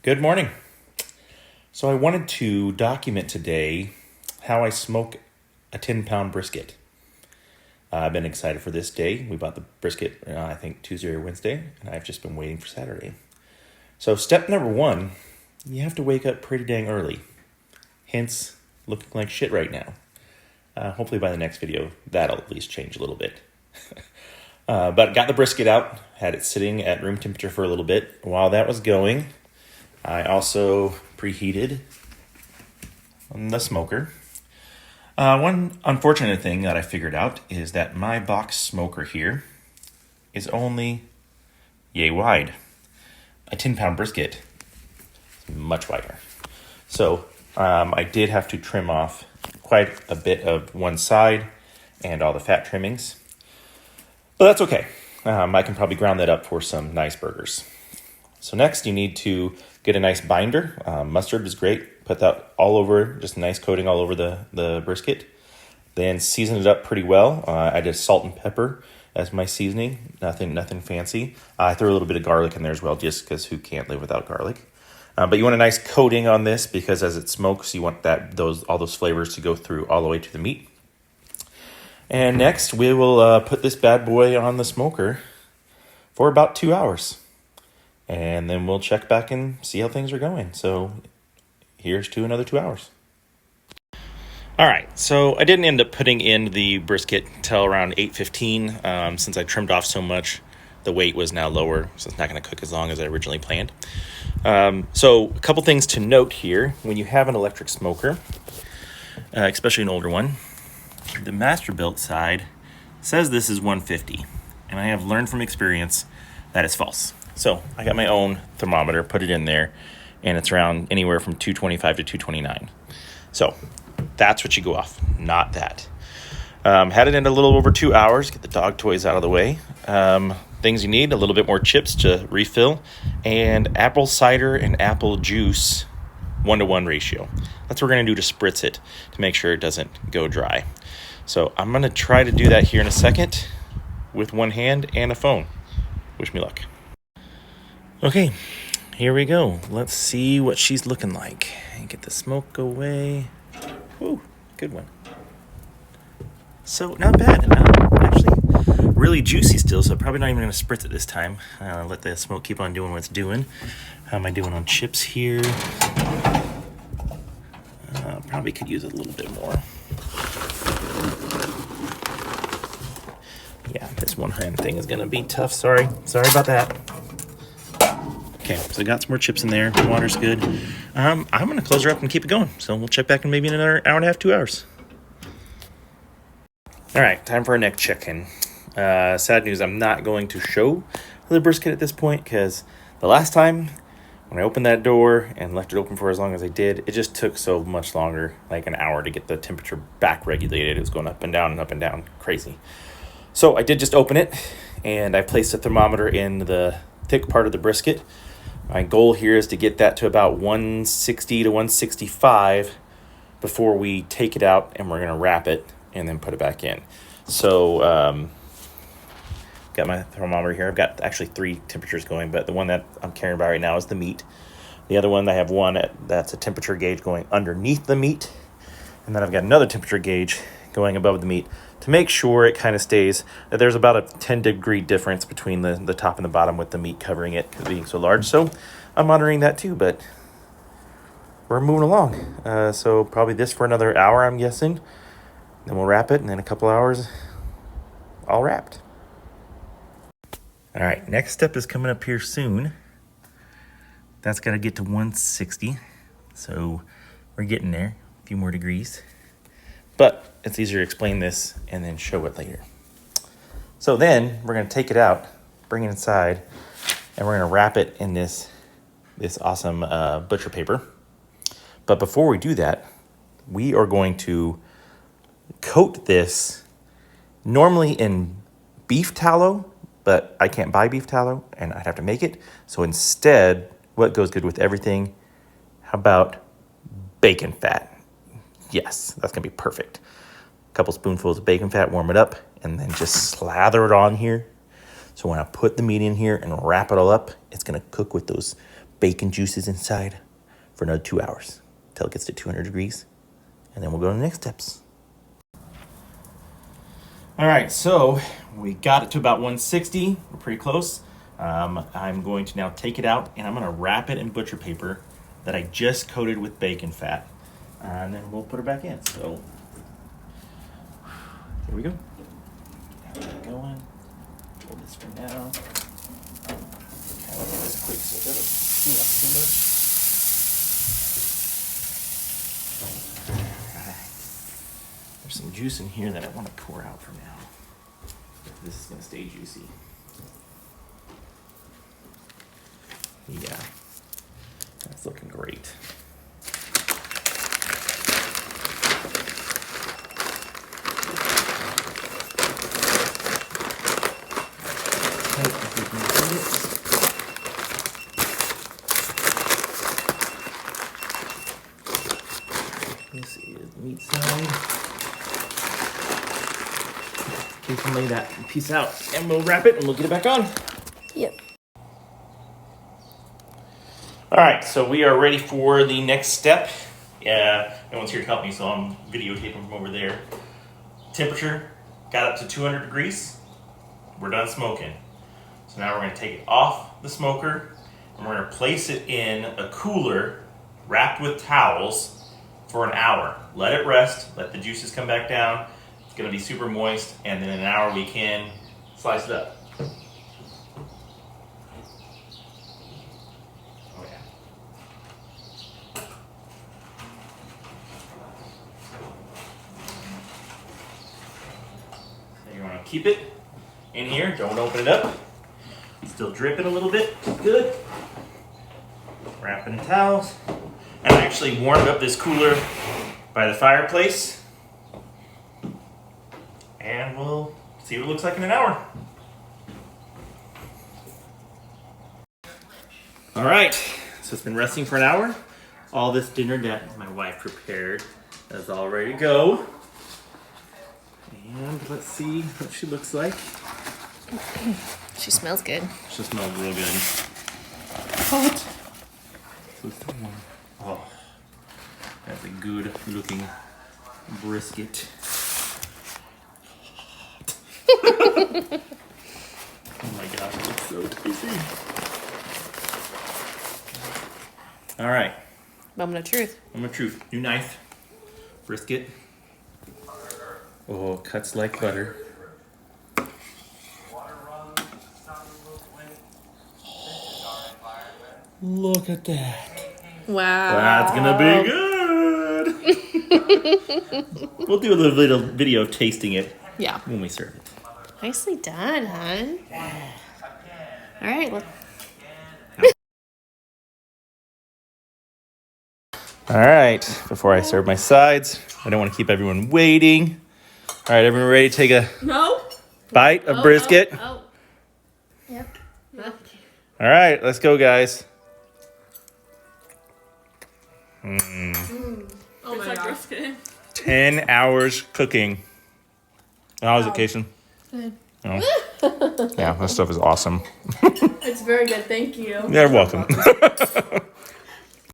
Good morning. So I wanted to document today how I smoke a 10-pound brisket. I've been excited for this day. We bought the brisket, I think, Tuesday or Wednesday, and I've just been waiting for Saturday. So step number one, you have to wake up pretty dang early. Hence, looking like shit right now. Hopefully by the next video, that'll at least change a little bit. But got the brisket out, had it sitting at room temperature for a little bit. While that was going, I also preheated the smoker. One unfortunate thing that I figured out is that my box smoker here is only yay wide. A 10-pound brisket is much wider. So I did have to trim off quite a bit of one side and all the fat trimmings. But that's okay. I can probably ground that up for some nice burgers. So next you need to get a nice binder. Mustard is great. Put that all over, just a nice coating all over the brisket. Then season it up pretty well. I did salt and pepper as my seasoning. Nothing fancy. I threw a little bit of garlic in there as well, just because who can't live without garlic. But you want a nice coating on this because as it smokes, you want all those flavors to go through all the way to the meat. And next, we will put this bad boy on the smoker for about 2 hours. And then we'll check back and see how things are going. So here's to another 2 hours. All right, so I didn't end up putting in the brisket until around 8:15. Since I trimmed off so much, the weight was now lower, so it's not going to cook as long as I originally planned. So a couple things to note here. When you have an electric smoker, especially an older one, the Masterbuilt side says this is 150, and I have learned from experience that is false. So I got my own thermometer, put it in there, and it's around anywhere from 225 to 229. So that's what you go off, not that. Had it in a little over 2 hours, get the dog toys out of the way. Things you need, a little bit more chips to refill, and apple cider and apple juice 1-to-1 ratio. That's what we're going to do to spritz it to make sure it doesn't go dry. So I'm going to try to do that here in a second with one hand and a phone. Wish me luck. Okay, here we go. Let's see what she's looking like. Get the smoke away. Ooh, good one. So not bad. Actually, really juicy still, so probably not even going to spritz it this time. Let the smoke keep on doing what it's doing. How am I doing on chips here? Probably could use a little bit more. Yeah, this one hand thing is going to be tough. Sorry about that. Okay, so I got some more chips in there. The water's good. I'm going to close her up and keep it going. So we'll check back in maybe another hour and a half, 2 hours. All right, time for our neck check-in. Sad news, I'm not going to show the brisket at this point because the last time when I opened that door and left it open for as long as I did, it just took so much longer, like an hour, to get the temperature back regulated. It was going up and down and up and down. Crazy. So I did just open it, and I placed a thermometer in the thick part of the brisket. My goal here is to get that to about 160 to 165 before we take it out, and we're going to wrap it and then put it back in. So got my thermometer here. I've got actually 3 temperatures going, but the one that I'm carrying about right now is the meat. The other one, I have one that's a temperature gauge going underneath the meat, and then I've got another temperature gauge going above the meat to make sure it kind of stays. There's about a 10-degree difference between the top and the bottom with the meat covering it being so large. So I'm monitoring that too, but we're moving along. So probably this for another hour, I'm guessing. Then we'll wrap it, and in a couple hours, all wrapped. All right, next step is coming up here soon. That's got to get to 160. So we're getting there, a few more degrees. But it's easier to explain this and then show it later. So then we're going to take it out, bring it inside, and we're going to wrap it in this awesome butcher paper. But before we do that, we are going to coat this normally in beef tallow, but I can't buy beef tallow and I'd have to make it. So instead, what goes good with everything? How about bacon fat? Yes, that's gonna be perfect. A couple spoonfuls of bacon fat, warm it up, and then just slather it on here. So when I put the meat in here and wrap it all up, it's gonna cook with those bacon juices inside for another 2 hours until it gets to 200 degrees. And then we'll go to the next steps. All right, so we got it to about 160. We're pretty close. I'm going to now take it out and I'm gonna wrap it in butcher paper that I just coated with bacon fat. And then we'll put it back in. So here we go. Get that going. Hold this for now. Kind of do this quick so it doesn't steam up too much. Alright. There's some juice in here that I want to pour out for now. This is going to stay juicy. Yeah. That's looking great. This is the meat side. We can lay that piece out and we'll wrap it and we'll get it back on. Yep. All right, so we are ready for the next step. No one's here to help me, so I'm videotaping from over there. Temperature got up to 200 degrees. We're done smoking. So now we're going to take it off the smoker and we're going to place it in a cooler wrapped with towels for an hour. Let it rest, let the juices come back down. It's going to be super moist, and then in an hour we can slice it up. Oh yeah. So you want to keep it in here, don't open it up. Still dripping a little bit, good. Wrap it in towels. And I actually warmed up this cooler by the fireplace. And we'll see what it looks like in an hour. All right, so it's been resting for an hour. All this dinner that my wife prepared is all ready to go. And let's see what she looks like. She smells good. She smells real good. Hot. Oh, that's a good looking brisket. Oh my gosh, it looks so tasty. All right. Moment of truth. Moment of truth. New knife. Brisket. Oh, cuts like butter. Look at that. Wow. That's gonna be good. We'll do a little video tasting it. Yeah. When we serve it. Nicely done, hon. All right. All right. Before I serve my sides, I don't want to keep everyone waiting. All right, everyone ready to take a bite of brisket? Oh. Yep. All right, let's go, guys. Oh my gosh. 10 hours cooking. How is it, Kason? Good. Oh. Yeah, that stuff is awesome. It's very good, thank you. You're welcome.